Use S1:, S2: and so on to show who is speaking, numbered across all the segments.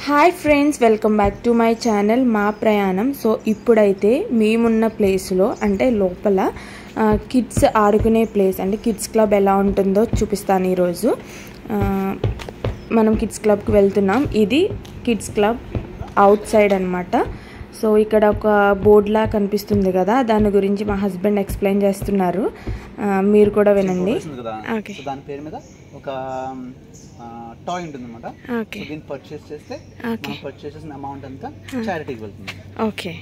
S1: Hi friends, welcome back to my channel మా ప్రయాణం. So ఇప్పుడైతే మేమున్న ప్లేస్లో అంటే లోపల కిడ్స్ ఆడుకునే ప్లేస్ అంటే కిడ్స్ క్లబ్ ఎలా ఉంటుందో చూపిస్తాను. ఈరోజు మనం కిడ్స్ క్లబ్కి వెళ్తున్నాం. ఇది కిడ్స్ క్లబ్ అవుట్ సైడ్ అనమాట. సో ఇక్కడ ఒక బోర్డ్లా కనిపిస్తుంది కదా, దాని గురించి మా హస్బెండ్ ఎక్స్ప్లెయిన్ చేస్తున్నారు, మీరు కూడా వినండి.
S2: దాని పేరు మీద ఒక టాయ్ ఉంటుంది అనమాట. దీన్ని పర్చేస్ చేస్తే మనం పర్చేస్ చేసిన అమౌంట్ అంతా చారిటీకి వెళ్తుంది.
S1: Okay,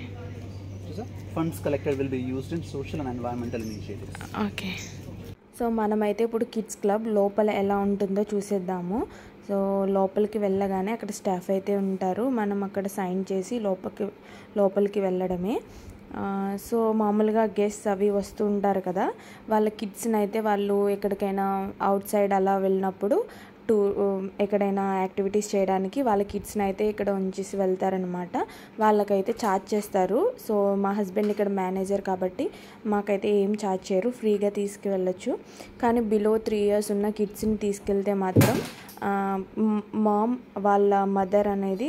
S2: funds collected will be used in social and environmental initiatives.
S1: Okay, so మనమైతే ఇప్పుడు కిడ్స్ క్లబ్ లోపల ఎలా ఉంటుందో చూసేద్దాము. సో లోపలికి వెళ్ళగానే అక్కడ స్టాఫ్ అయితే ఉంటారు, మనం అక్కడ సైన్ చేసి లోపలికి వెళ్ళడమే. సో మామూలుగా గెస్ట్స్ అవి వస్తూ ఉంటారు కదా, వాళ్ళ కిడ్స్ని అయితే వాళ్ళు ఎక్కడికైనా అవుట్ సైడ్ అలా వెళ్ళినప్పుడు ఎక్కడైనా యాక్టివిటీస్ చేయడానికి వాళ్ళ కిడ్స్ని అయితే ఇక్కడ ఉంచేసి వెళ్తారనమాట. వాళ్ళకైతే ఛార్జ్ చేస్తారు. సో మా హస్బెండ్ ఇక్కడ మేనేజర్ కాబట్టి మాకైతే ఏం ఛార్జ్ చేయరు, ఫ్రీగా తీసుకువెళ్ళచ్చు. కానీ బిలో 3 years ఉన్న కిడ్స్ని తీసుకెళ్తే మాత్రం మామ్ వాళ్ళ మదర్ అనేది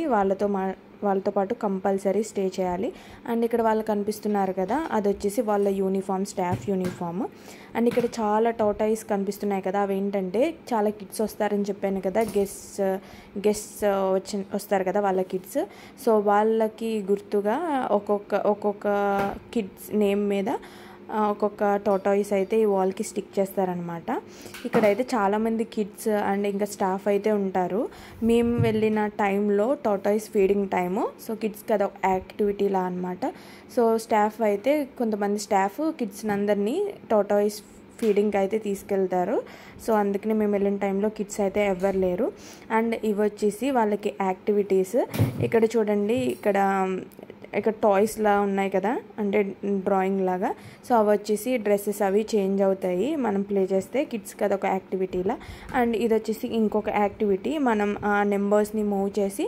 S1: వాళ్ళతో పాటు కంపల్సరీ స్టే చేయాలి. అండ్ ఇక్కడ వాళ్ళు కనిపిస్తున్నారు కదా, అది వచ్చేసి వాళ్ళ యూనిఫామ్, స్టాఫ్ యూనిఫామ్. అండ్ ఇక్కడ చాలా టాటాయిస్ కనిపిస్తున్నాయి కదా, అవి ఏంటంటే చాలా కిడ్స్ వస్తారని చెప్పాను కదా, గెస్ట్స్ వస్తారు కదా వాళ్ళ కిడ్స్. సో వాళ్ళకి గుర్తుగా ఒక్కొక్క కిడ్స్ నేమ్ మీద ఒక్కొక్క టాటాయిస్ అయితే ఈ వాల్కి స్టిక్ చేస్తారనమాట. ఇక్కడైతే చాలామంది కిడ్స్ అండ్ ఇంకా స్టాఫ్ అయితే ఉంటారు. మేము వెళ్ళిన టైంలో టాటాయిస్ ఫీడింగ్ టైము. సో కిడ్స్కి అదొక యాక్టివిటీలా అనమాట. సో స్టాఫ్ అయితే కొంతమంది స్టాఫ్ కిడ్స్ని అందరినీ టాటాయిస్ ఫీడింగ్కి అయితే తీసుకెళ్తారు. సో అందుకని మేము వెళ్ళిన టైంలో కిడ్స్ అయితే ఎవ్వరు లేరు. అండ్ ఇవి వచ్చేసి వాళ్ళకి యాక్టివిటీస్. ఇక్కడ చూడండి, ఇక్కడ టాయ్స్లా ఉన్నాయి కదా, అంటే డ్రాయింగ్ లాగా. సో అవి వచ్చేసి డ్రెస్సెస్ అవి చేంజ్ అవుతాయి మనం ప్లే చేస్తే, కిడ్స్కి అదొక యాక్టివిటీలా. అండ్ ఇది వచ్చేసి ఇంకొక యాక్టివిటీ, మనం ఆ నెంబర్స్ని మూవ్ చేసి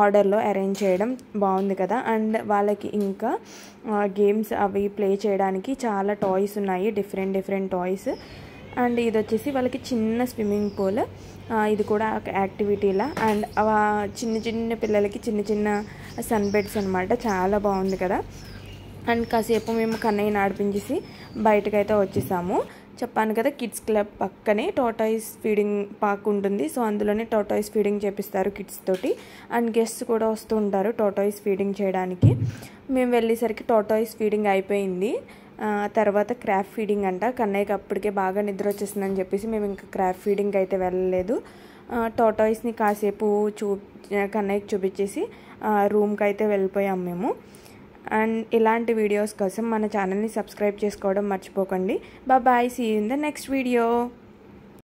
S1: ఆర్డర్లో అరేంజ్ చేయడం. బాగుంది కదా. అండ్ వాళ్ళకి ఇంకా గేమ్స్ అవి ప్లే చేయడానికి చాలా టాయ్స్ ఉన్నాయి, డిఫరెంట్ టాయ్స్. అండ్ ఇది వచ్చేసి వాళ్ళకి చిన్న స్విమ్మింగ్ పూల్, ఇది కూడా ఒక యాక్టివిటీలా. అండ్ చిన్న పిల్లలకి చిన్న సన్ బెడ్స్ అనమాట, చాలా బాగుంది కదా. అండ్ కాసేపు మేము కన్నయ్యని ఆడిపించేసి బయటకైతే వచ్చేసాము. చెప్పాను కదా, కిడ్స్ క్లబ్ పక్కనే టాటాయిస్ ఫీడింగ్ పార్క్ ఉంటుంది. సో అందులోనే టాటాయిస్ ఫీడింగ్ చేపిస్తారు కిడ్స్ తోటి. అండ్ గెస్ట్స్ కూడా వస్తూ ఉంటారు టాటాయిస్ ఫీడింగ్ చేయడానికి. మేము వెళ్ళేసరికి టాటాయిస్ ఫీడింగ్ అయిపోయింది. తర్వాత క్రాఫ్ట్ ఫీడింగ్ అంట. కన్నయ్యకి అప్పటికే బాగా నిద్ర వచ్చేసిందని చెప్పేసి మేము ఇంకా క్రాఫ్ట్ ఫీడింగ్ అయితే వెళ్ళలేదు. టాటాయిస్ని కాసేపు కన్నయ్యకి చూపించేసి రూమ్కి అయితే వెళ్ళిపోయాం మేము. అండ్ ఇలాంటి వీడియోస్ కోసం మన ఛానల్ని సబ్స్క్రైబ్ చేసుకోవడం మర్చిపోకండి. Bye, see you in the next video.